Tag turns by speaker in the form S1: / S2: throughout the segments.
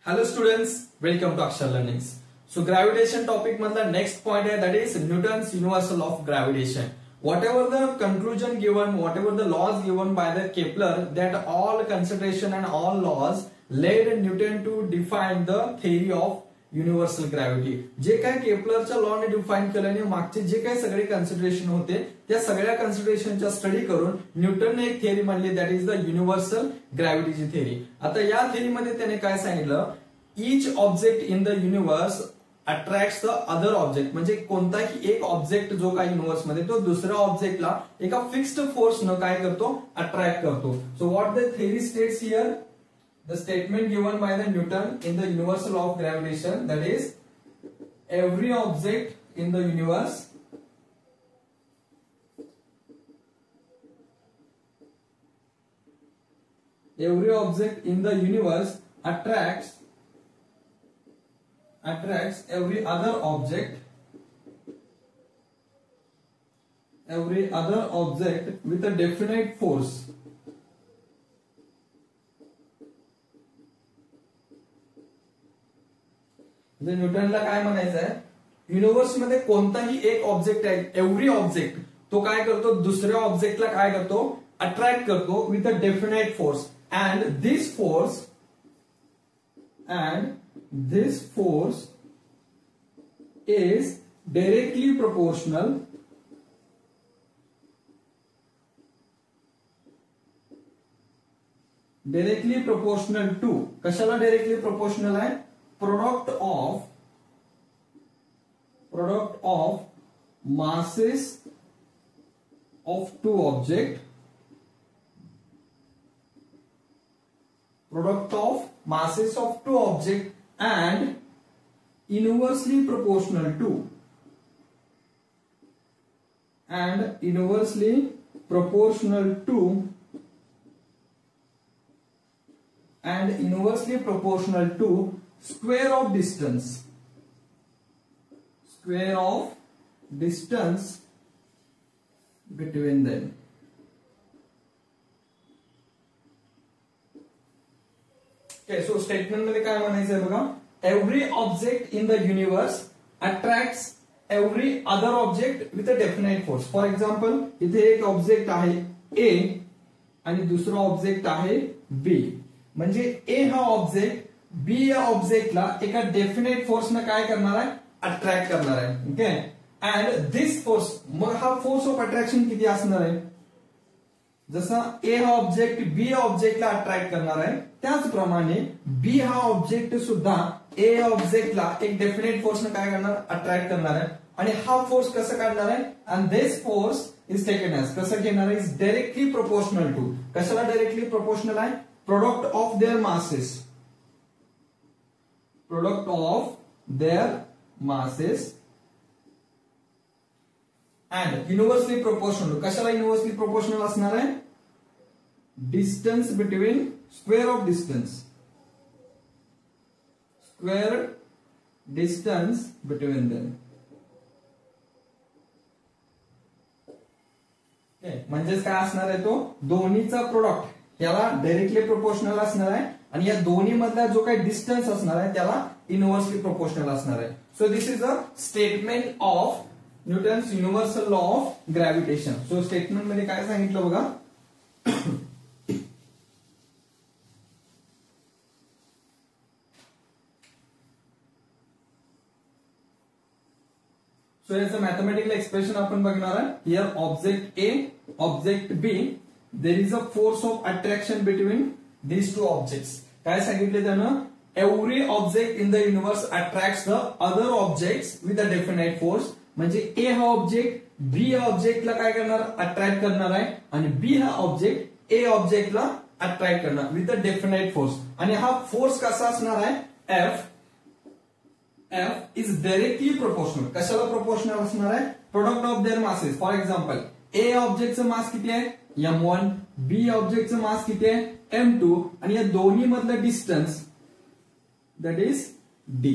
S1: Hello students, welcome to Akshar Learnings. So gravitation topic मधला next point है that is Newton's universal law of gravitation. Whatever the conclusion given, whatever the laws given by the Kepler, that all consideration and all laws led Newton to define the theory of universal gravity. जे काय केपलरच्या लॉने define केल्याने मागचे जे काही सगळे consideration होते त्या सगळ्या कन्सिडरेशनच्या स्टडी करून न्यूटनने एक थिअरी मांडली दॅट इज द युनिव्हर्सल ग्रॅव्हिटीची थिअरी. आता या थिअरीमध्ये त्याने काय सांगितलं, each object in the universe attracts the other object. म्हणजे कोणताही एक ऑब्जेक्ट जो काही युनिव्हर्स मध्ये तो दुसऱ्या ऑब्जेक्टला एका फिक्स्ड फोर्स न काय करतो, अट्रॅक्ट करतो. So what the theory states here, the statement given by the Newton in the universal law of gravitation, that is every object in the universe attracts every other object with a definite force. न्यूटनला काय म्हणायचं आहे, universe मध्ये कोणताही एक object आहे, every object तो काय करतो, दुसऱ्या ऑब्जेक्टला काय करतो, अट्रॅक्ट करतो with a definite force. And this force is directly proportional to, कशाला डायरेक्टली प्रोपोर्शनल आहे, product of masses of two object, and inversely proportional to square of distance between them. Okay, so statement मध्ये काय म्हणायचं आहे बघा, every object in the universe attracts every other object with a definite force. For example, इथे एक object आहे A आणि दुसरा ऑब्जेक्ट आहे B. म्हणजे A हा ऑब्जेक्ट बी या ऑब्जेक्टला एका डेफिनेट फोर्सनं काय करणार आहे, अट्रॅक्ट करणार आहे. ओके, अँड दिस फोर्स, मग हा फोर्स ऑफ अट्रॅक्शन किती असणार आहे, जसा ए हा ऑब्जेक्ट बी या ऑब्जेक्टला अट्रॅक्ट करणार आहे त्याचप्रमाणे बी हा ऑब्जेक्ट सुद्धा ए या ऑब्जेक्टला एक डेफिनेट फोर्सनं काय करणार, अट्रॅक्ट करणार आहे. आणि हा फोर्स कसं काढणार आहे, and this force is taken as, कसं घेणार आहे, इज डायरेक्टली प्रोपोर्शनल टू, कशाला डायरेक्टली प्रोपोर्शनल आहे, product of their masses and universally proportional. कशाला universally proportional असणार आहे, distance between square distance between them. म्हणजेच काय असणार आहे, तो दोन्हीचा प्रोडक्ट याला डायरेक्टली प्रोपोर्शनल असणार आहे आणि या दोन्ही मधला जो काही डिस्टन्स असणार आहे त्याला इनव्हर्सली प्रोपोर्शनल असणार आहे. सो this is a statement of Newton's universal law of gravitation. So statement मध्ये काय सांगितलं बघा, सो याचं मॅथमॅटिकल एक्सप्रेशन आपण बघणार आहे. Here object A, object B, there is a force of attraction between these two objects. काय सांगितले त्यानं, every object in the universe attracts the other objects with a definite force. म्हणजे ए हा ऑब्जेक्ट बी या ऑब्जेक्टला काय करणार, अट्रॅक्ट करणार आहे आणि बी हा ऑब्जेक्ट ए ऑब्जेक्टला अट्रॅक्ट करणार विथ अ डेफिनेट फोर्स. आणि हा फोर्स कसा असणार आहे, F इज डायरेक्टली प्रोपोर्शनल. कशाला प्रोपोर्शनल असणार आहे, product of their masses. For example, A ऑब्जेक्टचं मास किती आहे, M1, बी ऑब्जेक्टचं मास किती आहे, M2, आणि या दोन्ही मधलं डिस्टन्स दॅट इज D.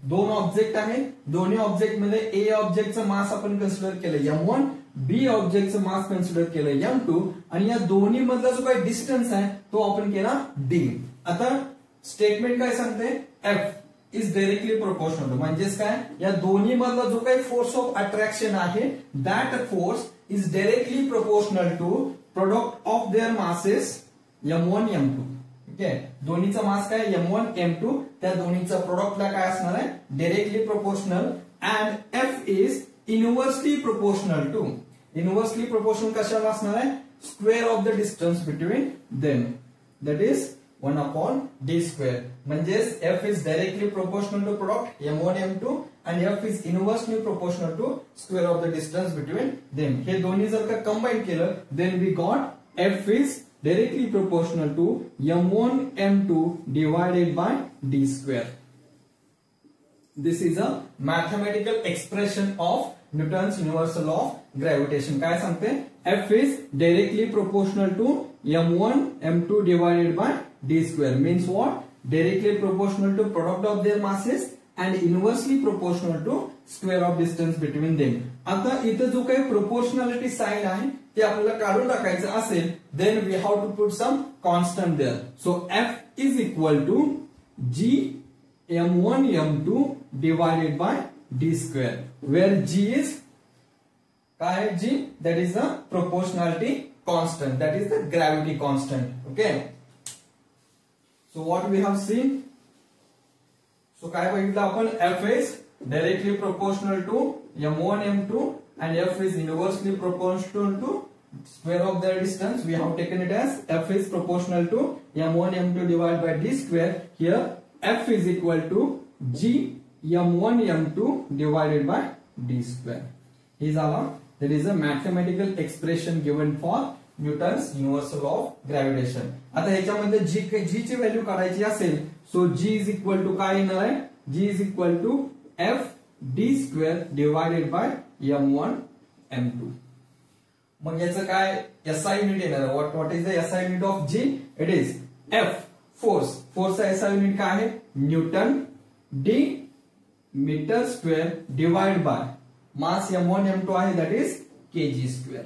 S1: दोन ऑब्जेक्ट आहे, दोन्ही ऑब्जेक्ट मध्ये ए ऑब्जेक्टचं मास आपण कन्सिडर केलं M1, बी ऑब्जेक्टचं मास कन्सिडर केलं M2, आणि या दोन्ही मधला जो काही डिस्टन्स आहे तो आपण केला D. आता स्टेटमेंट काय सांगते, F is directly proportional to, म्हणजेच काय, या दोन्ही मधला जो काही फोर्स ऑफ अट्रॅक्शन आहे that force is directly proportional to product of their masses M1 M2. Okay, दोन्हीचा मास काय M1 M2, त्या दोन्हीचा प्रोडक्टला काय असणार आहे, directly proportional. And F is inversely proportional to, inversely proportional कशाला असणार आहे, square of the distance between them, that is 1/d square. म्हणजेच F is directly proportional to product M1 M2 आणि F is inversely proportional to square of the distance between them. हे दोन्ही जर का combine केलं then we got F is directly proportional to M1 M2 divided by d square. This is a mathematical expression of Newton's universal law of gravitation. काय सांगते, F is directly proportional to M1 M2 divided by d square. Means what? Directly proportional to product of their masses and inversely proportional to square of distance between them. आता इथं जो काही proportionality sign आहे ते आपल्याला काढून टाकायचं असेल then we have to put some constant there. So F is equal to G M1 M2 divided by d square, where G is काय आहे G, that is the proportionality constant, that is the gravity constant. Okay, so what we have seen, so काय बघितलं आपण, F is directly proportional to M1 M2 and F is inversely proportional to square of their distance. We have taken it as F is proportional to M1 M2 divided by d square. Here F is equal to G M1 M2 divided by d square. Is our, that is a mathematical expression given for Newton's universal law of gravitation. आता ह्याच्यामध्ये G ची value काढायची असेल so G is equal to काय येणार आहे, G is equal to F d square divided by M1 M2. मग याचं काय SI युनिट येणार, what is the SI unit of G, it is F फोर्सचा SI युनिट काय आहे, newton, D metre square divide by mass M1 M2 आहे that is kg square.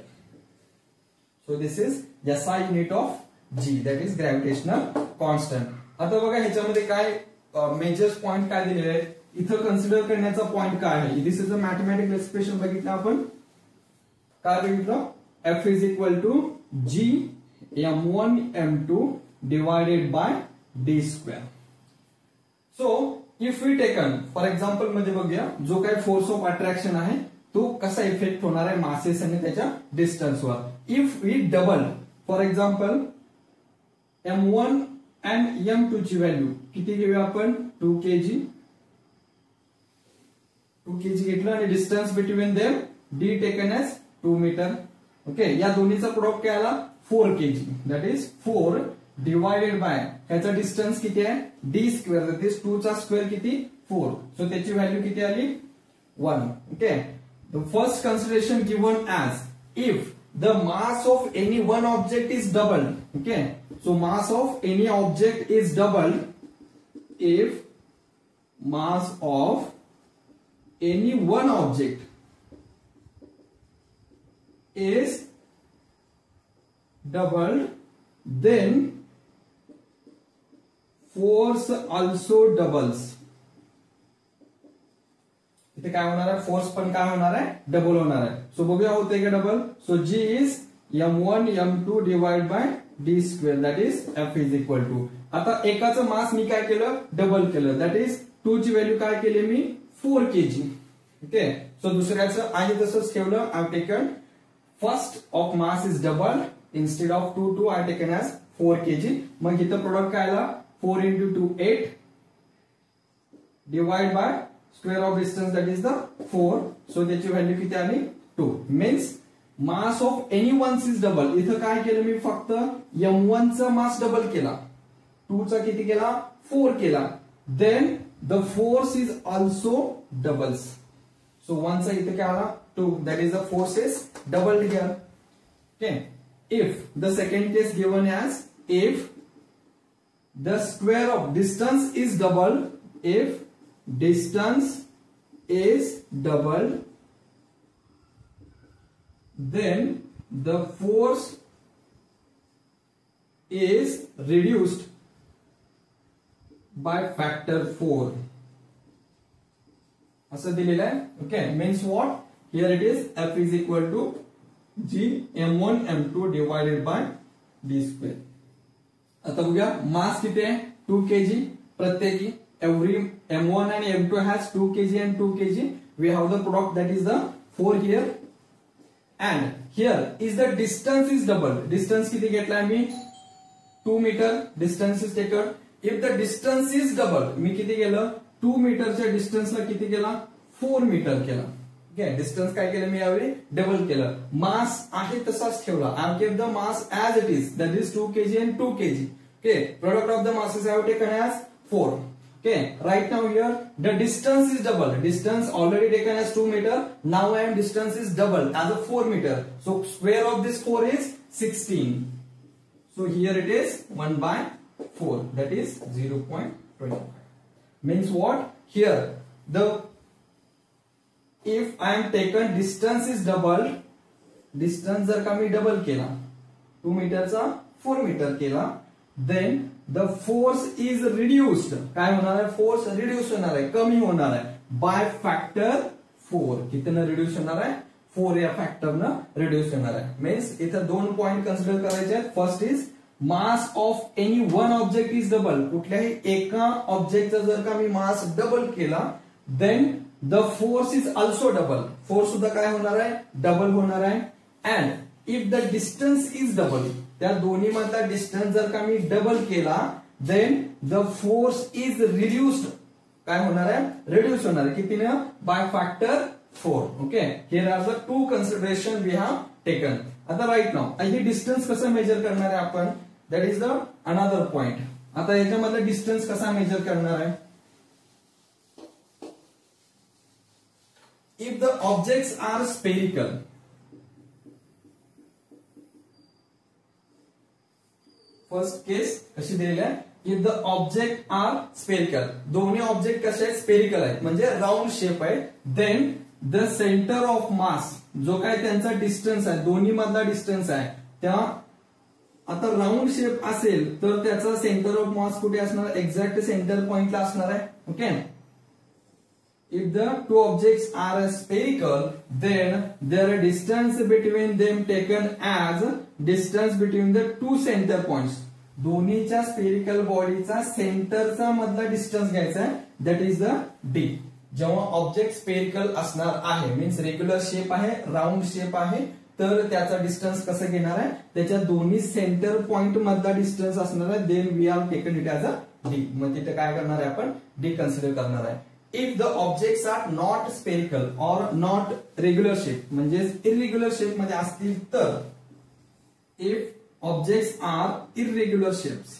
S1: So this is SI unit of G, that is gravitational constant. आता बघा ह्याच्यामध्ये काय measures point काय दिलेले आहेत, इथं कन्सिडर करण्याचा पॉइंट काय आहे, this is a mathematical expression. बघितलं आपण काय बघितलं, F is equal to G M1 M2 divided by d square. So if we taken for example मध्ये बघूया जो काही फोर्स ऑफ अट्रॅक्शन आहे तो कसा इफेक्ट होणार आहे मासेस आणि त्याच्या डिस्टन्स वर. If we double for example M1 and M2 ची व्हॅल्यू किती घेऊया आपण, 2 kg घेतलं आणि distance between them d taken as 2 metre. Okay, या दोन्हीचा प्रोडक्ट काय आला 4 kg, that is 4 divided by ह्याचा डिस्टन्स किती आहे d स्क्वेअर, दॅट इज 2 चा स्क्वेअर किती 4, सो त्याची व्हॅल्यू किती आली 1. Okay, the first consideration given as if the mass of any one object is double. Okay, so mass of any object is double if mass of any one object is doubled, then force also doubles. इथे काय होणार आहे, force पण काय होणार आहे, double होणार आहे. सो बघूया होते का double. So G is M1 M2 divide by d square, that is F is equal to. आता एकाचं मास मी काय केलं, डबल केलं, दॅट इज 2 ची व्हॅल्यू काय केली मी 4 kg. ओके, सो दुसऱ्याचं आहे तसंच ठेवलं. I have taken first of mass is doubled, instead of 2 I taken as 4 kg. मग इथं प्रोडक्ट काय आला 4 into 2 8 divide by square of distance that is the 4, so त्याची व्हॅल्यू किती आली 2. Means mass of any one's is double. इथं काय केलं मी फक्त M1 चा मास डबल केला, 2 चा किती केला 4 केला, then the force is also doubles. So 1 चा इथे काय आला 2, that is the force is doubled here. Okay, if the second case given as if the square of distance is doubled, if distance is doubled, then the force is reduced by factor 4 असं दिलेलं आहे. Okay, means what, here it is F is equal to G m1 m2 divided by d square. आता बघूया mass किती आहे, 2 kg प्रत्येकी. Every m1 and m2 has 2 kg and 2 kg. We have the product, that is the 4 here. And here is the distance is double. Distance किती घेतलाय मी, 2 meter. Distance is taken. If the distance is double, मी किती केलं, 2 मीटरच्या डिस्टन्सला किती केला, 4 metre केला. Okay, distance काय केलं मी यावेळी, डबल केलं. मास आहे तसाच ठेवला. I have kept the mass as it is, that is 2 kg and 2 kg. Okay, product of the masses I have taken as 4. Okay, right now here the distance is double. Distance already taken as 2 meter. Now I am distance is double as a 4 meter. So square of this 4 is 16. So here it is 1 by 4. That is 0.25. Means what? Here the if I am taken distance is double. Distance जर का मी double केला, 2 मीटरचा 4 metre केला, then the force is reduced. काय होणार आहे, force reduce होणार आहे, कमी होणार आहे बाय फॅक्टर 4. कितीनं रिड्यूस होणार आहे, 4 या फॅक्टरनं रिड्यूस होणार आहे. मीन्स इथे 2 पॉइंट कन्सिडर करायचे आहेत. First is mass of any one object is double. कुठल्याही एका ऑब्जेक्टचा जर का मी मास डबल केला, then the force is also double. Force सुद्धा काय होणार आहे, डबल होणार आहे. And if the distance is double, त्या दोन्ही मधला डिस्टन्स जर का मी डबल केला, then the force is reduced. काय होणार आहे, रिड्यूस होणार आहे. कितीनं, by factor 4. Okay, here are the 2 consideration we have taken. आता राईट नाउ ही डिस्टन्स कसं मेजर करणार आहे आपण, that is the another point. आता याच्यामधलं डिस्टन्स कसा मेजर करणार आहे. If the objects are spherical, first case कशी दिलेली आहे, if the object are spherical, दोन्ही ऑब्जेक्ट कसे आहेत, स्पेरिकल आहेत, म्हणजे राऊंड शेप आहे. Then the centre of mass, जो काय त्यांचा डिस्टन्स आहे, दोन्ही मधला डिस्टन्स आहे, त्या आता राऊंड शेप असेल तर त्याचा सेंटर ऑफ मास कुठे असणार, एक्झॅक्ट सेंटर पॉइंटला असणार आहे. Okay, if the two objects are spherical, then their distance between them taken as distance between the two center points. दोन्हीच्या स्पेरिकल बॉडीचा सेंटरचा मधला डिस्टन्स घ्यायचा आहे, दॅट इज द डी. जेव्हा ऑब्जेक्ट स्पेरिकल असणार आहे, मीन्स रेग्युलर शेप आहे, round shape आहे, तर त्याचा डिस्टन्स कसं घेणार आहे, त्याच्या दोन्ही सेंटर पॉइंट मधला डिस्टन्स असणार आहे. Then we have taken it as a D. मग तिथे काय करणार आहे आपण, डी कन्सिडर करणार आहे. If the objects are not spherical or not regular shape, म्हणजे irregular shape मध्ये असतील तर, if objects are irregular shapes,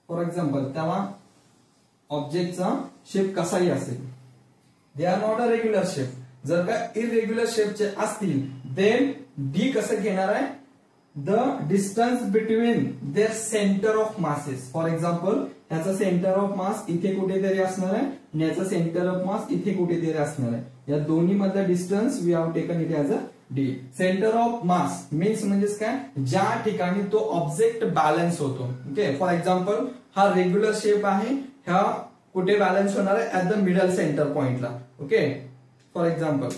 S1: for example, तेव्हा ऑब्जेक्टचा शेप कसाही असेल, they are not a regular shape. जर का इरेग्युलर शेपचे असतील, देन डी कसं घेणार आहे, the distance between their centre of masses. For example, ह्याचा सेंटर ऑफ मास इथे कुठेतरी असणार आहे आणि याचा सेंटर ऑफ मास इथे कुठेतरी असणार आहे. या दोन्ही मधला distance we have taken it as a D. Centre of mass means म्हणजेच काय, ज्या ठिकाणी तो ऑब्जेक्ट बॅलन्स होतो. ओके, फॉर एक्झाम्पल हा रेग्युलर शेप आहे, ह्या कुठे बॅलन्स होणार आहे, ऍट द मिडल सेंटर पॉइंटला. ओके, फॉर एक्झाम्पल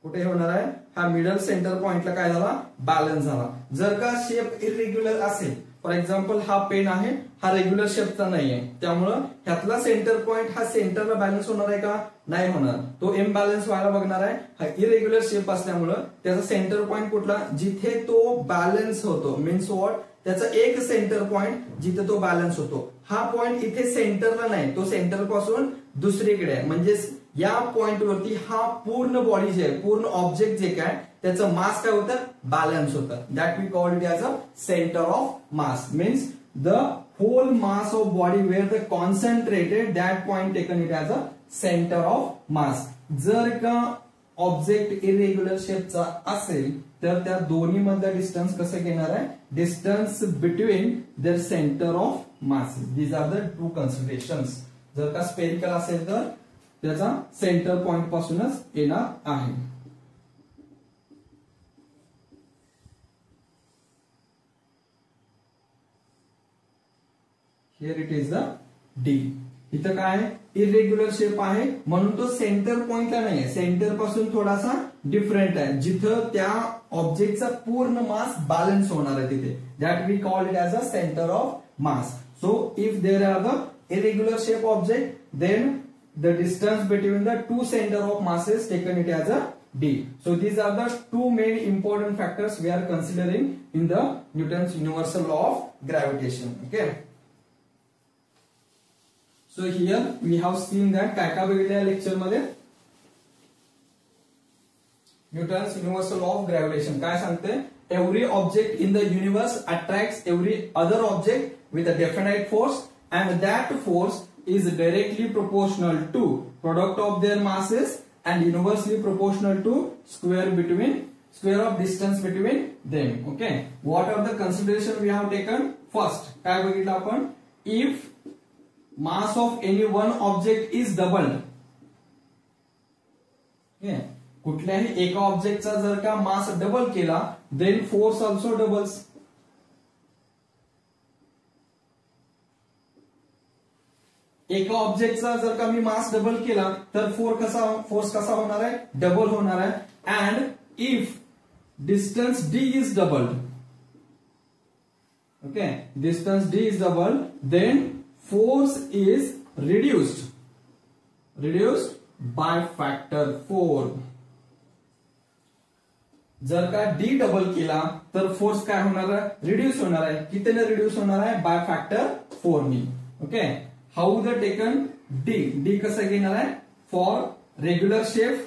S1: कुठे होणार आहे, हा मिडल सेंटर पॉइंटला काय झाला, बॅलन्स झाला. जर का शेप इरेग्युलर असेल, फॉर एक्झाम्पल हा पेन आहे, हा रेग्युलर शेपचा नाहीये, त्यामुळं ह्यातला सेंटर पॉइंट हा सेंटरला बॅलन्स होणार आहे का, नाही होणार, तो इम्बॅलन्स व्हायला बघणार आहे. हा इरेग्युलर शेप असल्यामुळं त्याचा सेंटर पॉइंट कुठला, जिथे तो बॅलन्स होतो, मीन्स व्हॉट, त्याचा एक सेंटर पॉइंट जिथे तो बॅलन्स होतो, हा पॉइंट इथे सेंटरला नाही, तो सेंटर पासून दुसरीकडे आहे. म्हणजेच या पॉइंट वरती हा पूर्ण बॉडी जे आहे, पूर्ण ऑब्जेक्ट जे काय, त्याचं मास काय होतं, बॅलन्स होतं. That we called it as a centre of mass. Means the whole mass of body where the concentrated, that point taken it as a centre of mass. जर का ऑब्जेक्ट इरेग्युलर शेपचा असेल तर त्या दोन्ही मधला डिस्टन्स कसं घेणार आहे, distance between their centre of masses. These are the 2 considerations. जर का स्पेरिकल असेल तर त्याचा सेंटर पॉइंट पासूनच येणार आहे. Here it is the D. इथं काय आहे, इरेग्युलर शेप आहे म्हणून तो सेंटर पॉइंटला नाहीये, सेंटर पासून थोडासा डिफरंट आहे, जिथं त्या ऑब्जेक्टचा पूर्ण मास बॅलन्स होणार आहे तिथे. That we call it as a centre of mass. So if there are the irregular shape object, then the distance between the two center of masses taken it as a d. So these are the two main important factors we are considering in the Newton's universal law of gravitation. Okay. So here we have seen that काय काय बघितलं lecture मध्ये, Newton's universal law of gravitation काय सांगते, every object in the universe attracts every other object with a definite force, and that force is directly proportional to product of their masses and inversely proportional to square of distance between them. Okay, what are the consideration we have taken? First काय बघितलं आपण, if mass of any one object is doubled, okay, कुठल्याही एका ऑब्जेक्टचा जर का मास double केला, then force also doubles. एका ऑब्जेक्टचा जर का मी मास डबल केला तर फोर्स कसा होणार आहे, डबल होणार आहे. And if distance D is doubled, okay, distance D is doubled, then force is reduced by factor 4. जर का डी डबल केला तर फोर्स काय होणार आहे, रिड्यूस होणार आहे. कितीने रिड्यूस होणार आहे, बाय फॅक्टर 4 नी. Okay, how the taken D, D कसं घेणार आहे, फॉर रेग्युलर शेप,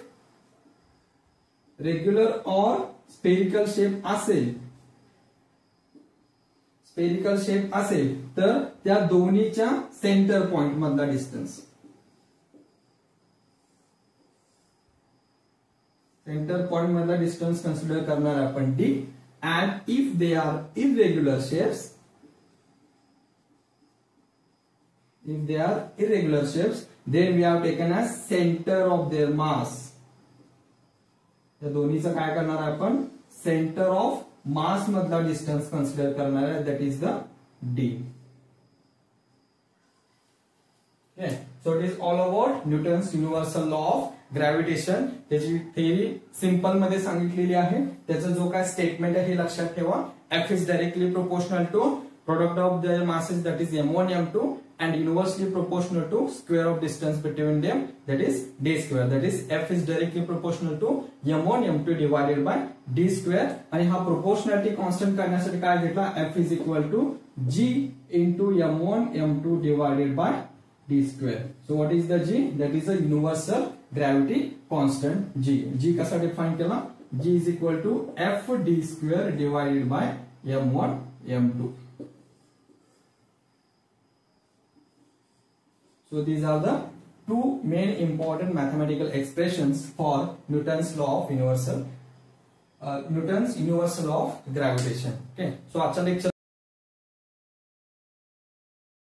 S1: रेग्युलर और स्पेरिकल शेप असेल, स्पेरिकल शेप असेल तर त्या दोन्हीच्या सेंटर पॉइंट मधला डिस्टन्स, सेंटर पॉइंट मधला डिस्टन्स कन्सिडर करणार आहे आपण D. And if they are irregular shapes, if they are irregular shapes, then we have taken as center of their mass. या दोन्हीचं काय करणार आहे आपण, सेंटर ऑफ मास मधला डिस्टन्स कन्सिडर करणार आहे, that is the D. So it is all about Newton's universal law of gravitation. त्याची theory simple मध्ये सांगितलेली आहे. त्याचा जो काय स्टेटमेंट आहे हे लक्षात ठेवा. F is directly proportional to product of their masses, that is m1 m2, and inversely proportional to square of distance between them, that is d square. That is F is directly proportional to m1 m2 divided by d square. आणि हा proportionality constant करण्यासाठी काय घेतला, F is equal to g into m1 m2 divided by d square. So what is the g? That is a universal gravity constant g. G कसा define केला, g is equal to f d square divided by m1 m2. So these are the two main important mathematical expressions for Newton's law of universal, Newton's universal law of gravitation. Okay, so आजचा lecture